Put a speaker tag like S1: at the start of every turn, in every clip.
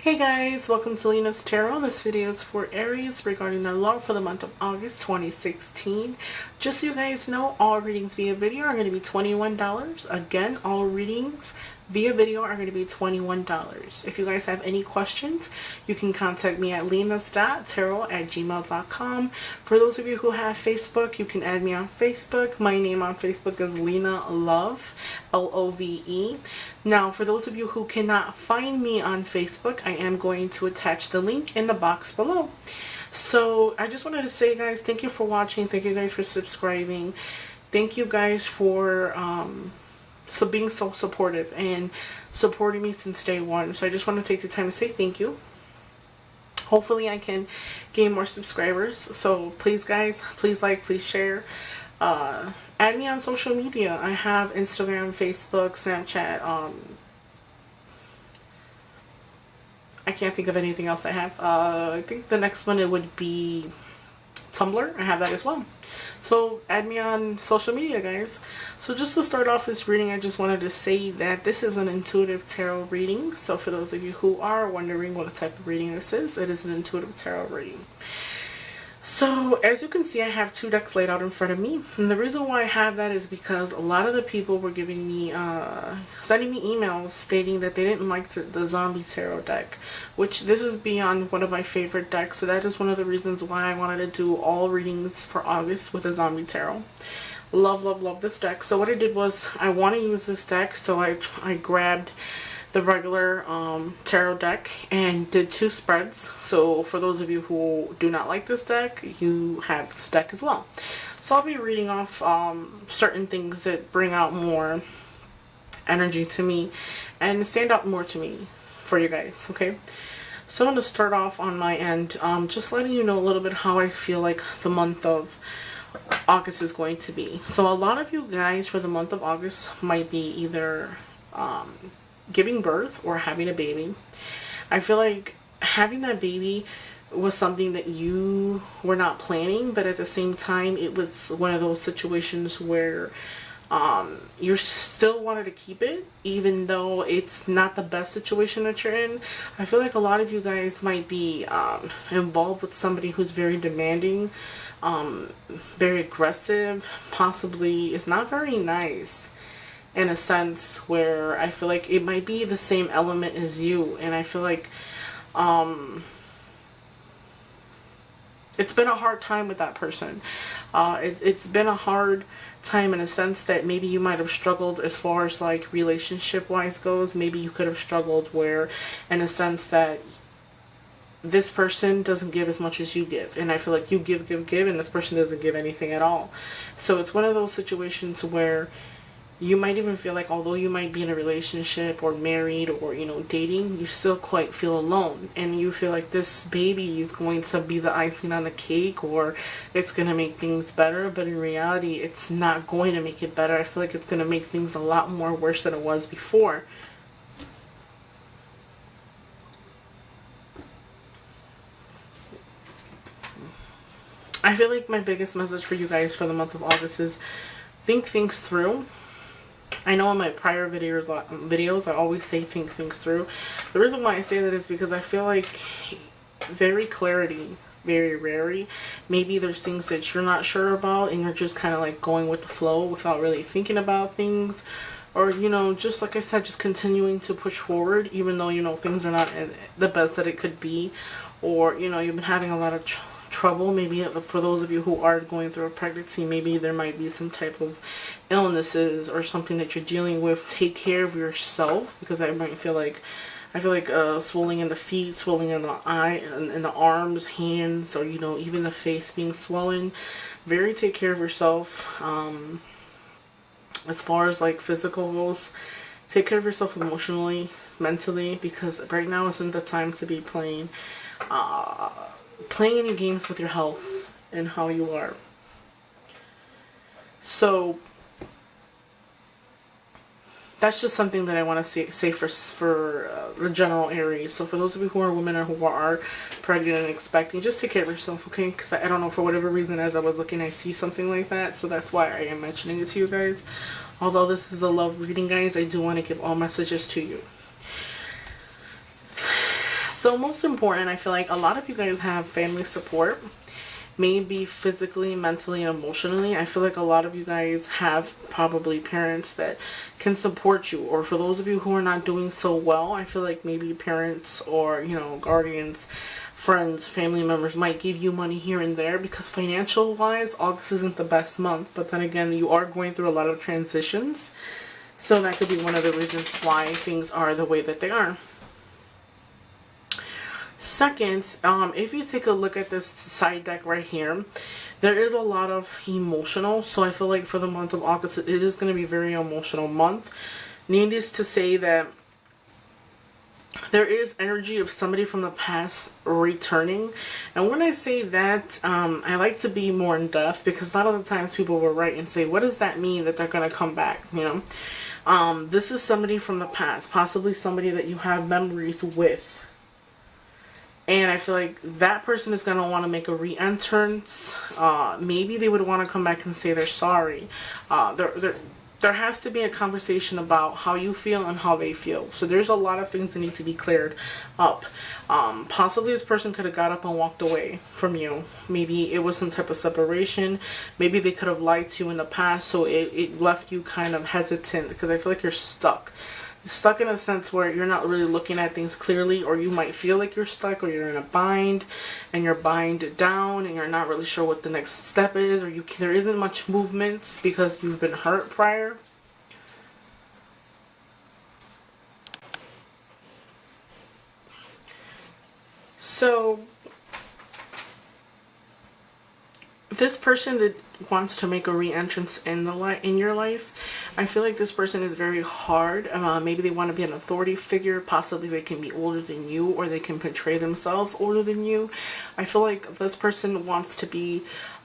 S1: Hey guys, welcome to Lina'S Tarot. This video is for Aries regarding their love for the month of August 2016. Just so you guys know, all readings via video are going to be $21. Again, all readings via video are going to be $21. If you guys have any questions, you can contact me at linas.tarot@gmail.com. For those of you who have Facebook, you can add me on Facebook. My name on Facebook is Lina Love, Love. Now, for those of you who cannot find me on Facebook, I am going to attach the link in the box below. So, I just wanted to say, guys, thank you for watching. Thank you guys for subscribing. Thank you guys for being so supportive and supporting me since day one. So, I just want to take the time to say thank you. Hopefully, I can gain more subscribers. So, please, guys, please like, please share. Add me on social media. I have Instagram, Facebook, Snapchat. I can't think of anything else I have. I think the next one it would be Tumblr. I have that as well. So add me on social media, guys. So just to start off this reading, I just wanted to say that this is an intuitive tarot reading. So for those of you who are wondering what type of reading this is, it is an intuitive tarot reading. So, as you can see, I have two decks laid out in front of me. And the reason why I have that is because a lot of the people were giving me, sending me emails stating that they didn't like the zombie tarot deck. Which, this is beyond one of my favorite decks. So that is one of the reasons why I wanted to do all readings for August with a zombie tarot. Love, love, love this deck. So what I did was, I want to use this deck, so I grabbed the regular tarot deck and did two spreads. So for those of you who do not like this deck, you have this deck as well. So I'll be reading off certain things that bring out more energy to me and stand out more to me for you guys, okay? So I'm going to start off on my end, just letting you know a little bit how I feel like the month of August is going to be. So a lot of you guys for the month of August might be either giving birth or having a baby. I feel like having that baby was something that you were not planning, but at the same time it was one of those situations where you still wanted to keep it even though it's not the best situation that you're in. I feel like a lot of you guys might be involved with somebody who's very demanding, very aggressive, possibly is not very nice in a sense where I feel like it might be the same element as you, and I feel like it's been a hard time with that person. It's been a hard time in a sense that maybe you might have struggled as far as like relationship wise goes. Maybe you could have struggled where in a sense that this person doesn't give as much as you give, and I feel like you give and this person doesn't give anything at all. So it's one of those situations where you might even feel like although you might be in a relationship or married or, you know, dating, you still quite feel alone. And you feel like this baby is going to be the icing on the cake or it's going to make things better. But in reality, it's not going to make it better. I feel like it's going to make things a lot more worse than it was before. I feel like my biggest message for you guys for the month of August is think things through. I know in my prior videos I always say think things through. The reason why I say that is because I feel like very rarely, maybe there's things that you're not sure about and you're just kind of like going with the flow without really thinking about things, or, you know, just like I said, just continuing to push forward even though, you know, things are not the best that it could be, or, you know, you've been having a lot of trouble. Maybe for those of you who are going through a pregnancy, maybe there might be some type of illnesses or something that you're dealing with. Take care of yourself, because I might feel like swelling in the feet, swelling in the eye, in the arms, hands, or, you know, even the face being swollen. Very take care of yourself. As far as like physical goes, take care of yourself emotionally, mentally, because right now isn't the time to be playing any games with your health and how you are. So that's just something that I want to say for the general Aries. So for those of you who are women or who are pregnant and expecting, just take care of yourself, okay? Because I don't know, for whatever reason, as I was looking, I see something like that. So that's why I am mentioning it to you guys. Although this is a love reading, guys, I do want to give all messages to you. So most important, I feel like a lot of you guys have family support, maybe physically, mentally, and emotionally. I feel like a lot of you guys have probably parents that can support you, or for those of you who are not doing so well, I feel like maybe parents or, you know, guardians, friends, family members might give you money here and there, because financial wise, August isn't the best month. But then again, you are going through a lot of transitions, so that could be one of the reasons why things are the way that they are. Second, if you take a look at this side deck right here, there is a lot of emotional. So I feel like for the month of August, it is going to be a very emotional month. Needless to say that there is energy of somebody from the past returning. And when I say that, I like to be more in depth, because a lot of the times people will write and say, what does that mean that they're going to come back, you know? This is somebody from the past, possibly somebody that you have memories with. And I feel like that person is going to want to make a re-entrance. Maybe they would want to come back and say they're sorry. There has to be a conversation about how you feel and how they feel. So there's a lot of things that need to be cleared up. Possibly this person could have got up and walked away from you. Maybe it was some type of separation. Maybe they could have lied to you in the past, so it left you kind of hesitant, because I feel like you're stuck. Stuck in a sense where you're not really looking at things clearly, or you might feel like you're stuck, or you're in a bind and you're bind down and you're not really sure what the next step is, or there isn't much movement because you've been hurt prior. So this person that wants to make a re-entrance in your life, I feel like this person is very hard. Maybe they want to be an authority figure. Possibly they can be older than you, or they can portray themselves older than you. I feel like this person wants to be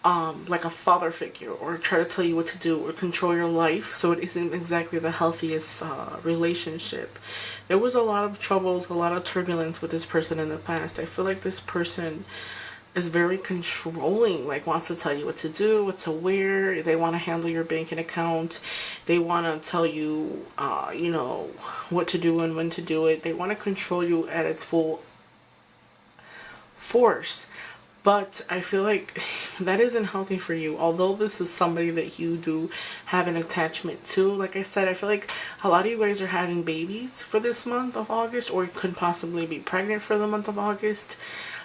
S1: like a father figure, or try to tell you what to do, or control your life. So it isn't exactly the healthiest relationship. There was a lot of troubles, a lot of turbulence with this person in the past. I feel like this person is very controlling, like wants to tell you what to do, what to wear. They want to handle your banking account. They want to tell you, you know, what to do and when to do it. They want to control you at its full force. But I feel like that isn't healthy for you. Although this is somebody that you do have an attachment to, like I said, I feel like a lot of you guys are having babies for this month of August, or you could possibly be pregnant for the month of August,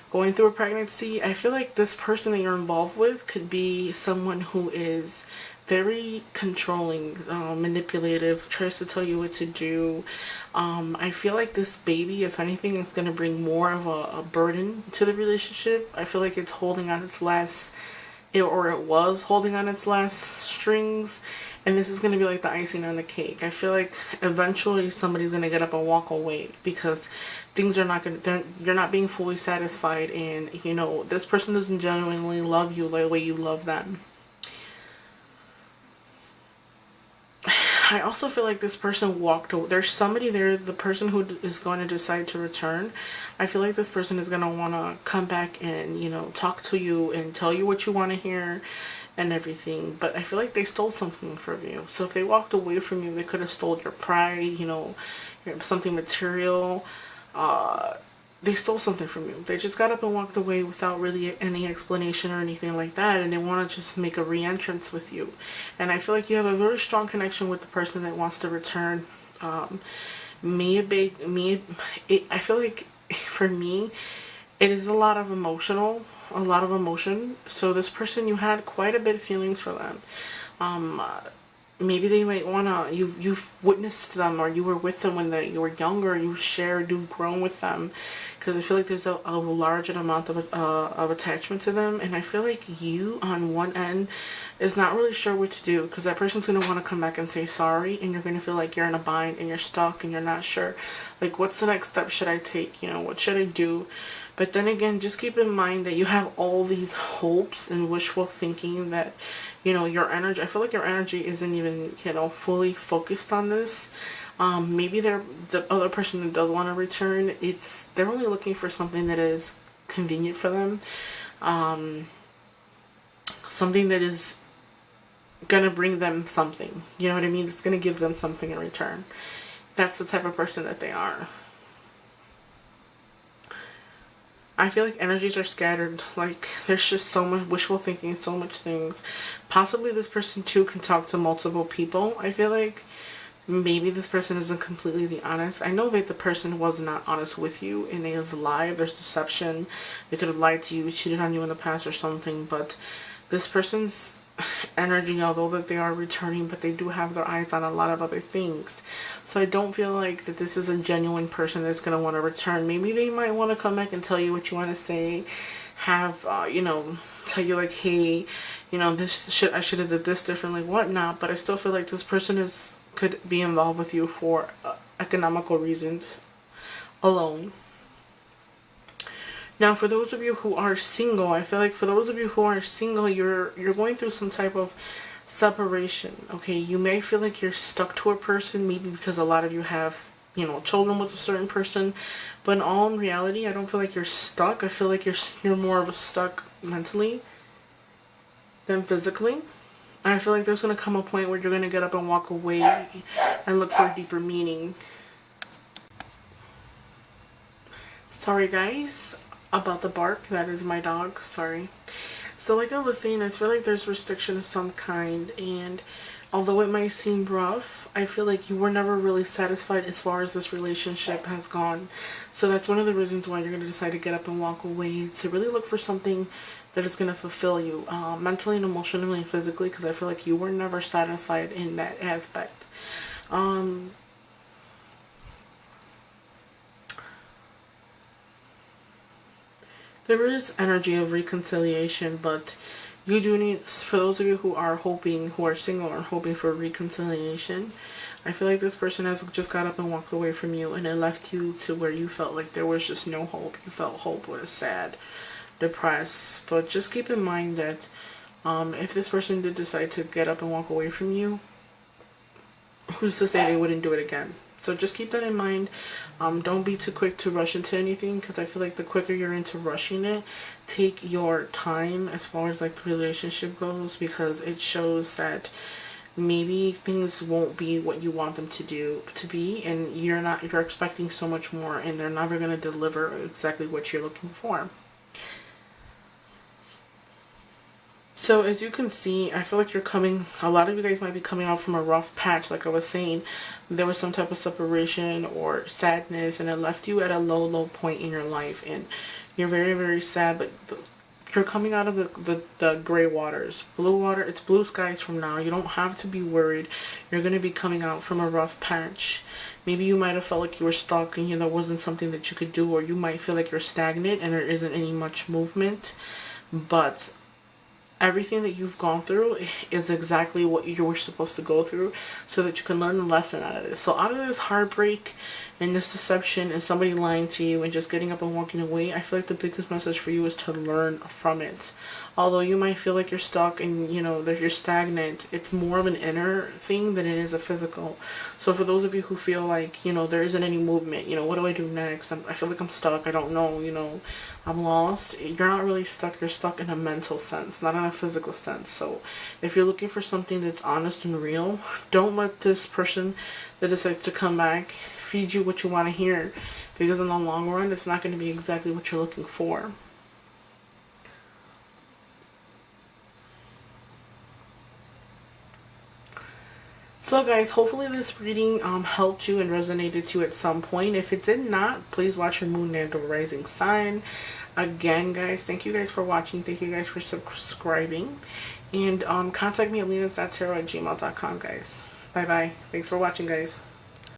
S1: going through a pregnancy. I feel like this person that you're involved with could be someone who is very controlling, manipulative, tries to tell you what to do. I feel like this baby, if anything, is going to bring more of a burden to the relationship. I feel like it's holding on its last, or it was holding on its last strings. And this is going to be like the icing on the cake. I feel like eventually somebody's going to get up and walk away, because things are not going to, you're not being fully satisfied. And, you know, this person doesn't genuinely love you the way you love them. I also feel like this person walked away. There's somebody there, the person who is going to decide to return. I feel like this person is going to want to come back and, you know, talk to you and tell you what you want to hear and everything. But I feel like they stole something from you. So if they walked away from you, they could have stole your pride, you know, something material. They stole something from you. They just got up and walked away without really any explanation or anything like that, and they want to just make a re-entrance with you. And I feel like you have a very strong connection with the person that wants to return. I feel like for me, it is a lot of emotion. So this person, you had quite a bit of feelings for them. Maybe they might wanna, you've witnessed them, or you were with them when you were younger. You've grown with them, because I feel like there's a large amount of attachment to them. And I feel like you on one end is not really sure what to do, because that person's gonna want to come back and say sorry, and you're gonna feel like you're in a bind and you're stuck and you're not sure, like, what's the next step should I take? You know, what should I do? But then again, just keep in mind that you have all these hopes and wishful thinking that, you know, your energy, I feel like your energy isn't even, you know, fully focused on this. Maybe the other person that does want to return, they're only looking for something that is convenient for them. Something that is gonna bring them something. You know what I mean? It's gonna give them something in return. That's the type of person that they are. I feel like energies are scattered. Like, there's just so much wishful thinking, so much things. Possibly this person too can talk to multiple people. I feel like maybe this person isn't completely honest. I know that the person was not honest with you and they have lied. There's deception. They could have lied to you, cheated on you in the past or something. But this person's energy, although that they are returning, but they do have their eyes on a lot of other things. So I don't feel like that this is a genuine person that's going to want to return. Maybe they might want to come back and tell you what you want to say. Have, you know, tell you like, hey, you know, I should have did this differently, whatnot. But I still feel like this person could be involved with you for economical reasons alone. Now, for those of you who are single, I feel like for those of you who are single, you're going through some type of separation. Okay, you may feel like you're stuck to a person, maybe because a lot of you have, you know, children with a certain person. But in all reality, I don't feel like you're stuck. I feel like you're more of a stuck mentally than physically. I feel like there's going to come a point where you're going to get up and walk away and look for a deeper meaning. Sorry guys about the bark. That is my dog. Sorry. So like I was saying, I feel like there's restriction of some kind, and although it might seem rough, I feel like you were never really satisfied as far as this relationship has gone. So that's one of the reasons why you're going to decide to get up and walk away, to really look for something that is going to fulfill you mentally and emotionally and physically, because I feel like you were never satisfied in that aspect. There is energy of reconciliation, but you do need, for those of you who are single or hoping for reconciliation, I feel like this person has just got up and walked away from you, and it left you to where you felt like there was just no hope. You felt hopeless, sad, depressed. But just keep in mind that if this person did decide to get up and walk away from you, who's to say they wouldn't do it again? So just keep that in mind. Don't be too quick to rush into anything, because I feel like the quicker you're into rushing it, take your time as far as like the relationship goes, because it shows that maybe things won't be what you want them to be, and you're expecting so much more, and they're never going to deliver exactly what you're looking for. So as you can see, I feel like a lot of you guys might be coming out from a rough patch. Like I was saying, there was some type of separation or sadness, and it left you at a low point in your life, and you're very, very sad. But you're coming out of the gray waters. Blue water, it's blue skies from now. You don't have to be worried. You're going to be coming out from a rough patch. Maybe you might have felt like you were stuck and there wasn't something that you could do, or you might feel like you're stagnant and there isn't any much movement. But everything that you've gone through is exactly what you were supposed to go through, so that you can learn a lesson out of this. So out of this heartbreak and this deception and somebody lying to you and just getting up and walking away, I feel like the biggest message for you is to learn from it. Although you might feel like you're stuck and that you're stagnant, it's more of an inner thing than it is a physical. So for those of you who feel like there isn't any movement, what do I do next? I feel like I'm stuck. I don't know. I'm lost. You're not really stuck. You're stuck in a mental sense, not in a physical sense. So if you're looking for something that's honest and real, don't let this person that decides to come back feed you what you want to hear, because in the long run, it's not going to be exactly what you're looking for. So guys, hopefully this reading helped you and resonated to you at some point. If it did not, please watch your moon and rising sign. Again, guys, thank you guys for watching. Thank you guys for subscribing. And contact me at lina'starot@gmail.com, guys. Bye-bye. Thanks for watching, guys.